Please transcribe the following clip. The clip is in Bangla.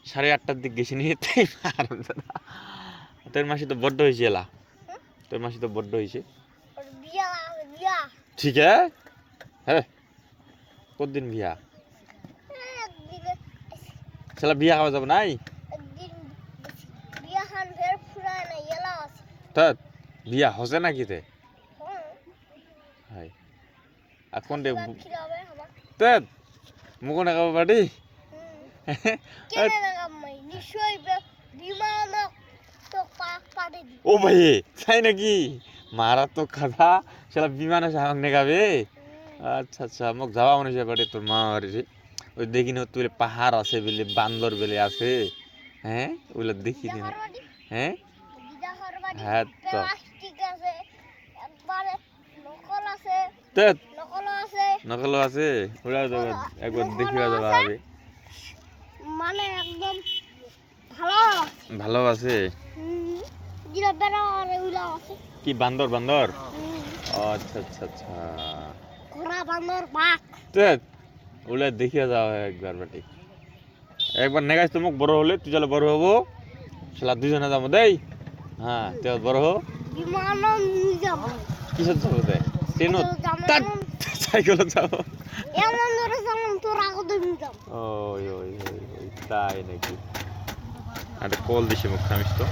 8:30টার দিক গেছি নিয়ে তোর মাসি তো বড্ড হয়েছে এলা তোর মাসি তো বড্ড হয়েছে ঠিক হ্যাঁ কতদিন বিয়া শালা বিয়া খাওয়া যাবে নাই তা বিয়া হসে নাকি তে হাই এখন দে তে মুখ না খাবো বাড়ি ও ভাই তাই নাকি মারা তো খাদা শালা বিমানে সামনে গাবে আচ্ছা আচ্ছা মোক যাওয়া মনে হচ্ছে বাড়ি তোর মা বাড়ি ওই দেখি না তুই পাহাড় আছে বলে বান্দর বেলে আছে হ্যাঁ ওগুলো দেখি না হ্যাঁ হ্যাঁ তো নকল আছে ওরা একবার দেখিবা যাবা হবে মানে একদম ভালো ভালো আছে জিরা বেরা আর ওইলা আছে কি বান্দর বান্দর আচ্ছা আচ্ছা আচ্ছা ঘোড়া বান্দর বাঘ তো ওগুলা দেখিয়া যাওয়া একবার বাটি একবার নেগাইছ তো মুখ বড় হলে তুই চলে বড় হবো শালা দুজনে যাবো দেই হ্যাঁ তুই বড় হো বিমান যাব কিসের যাবো দেয় ট্রেনও সাইকেলও যাবো এমন ধরে সালাম তোর আগে তুমি যাব ওই ওই ওই তাই নাকি একটা কল দিছি মুখ খামিস তো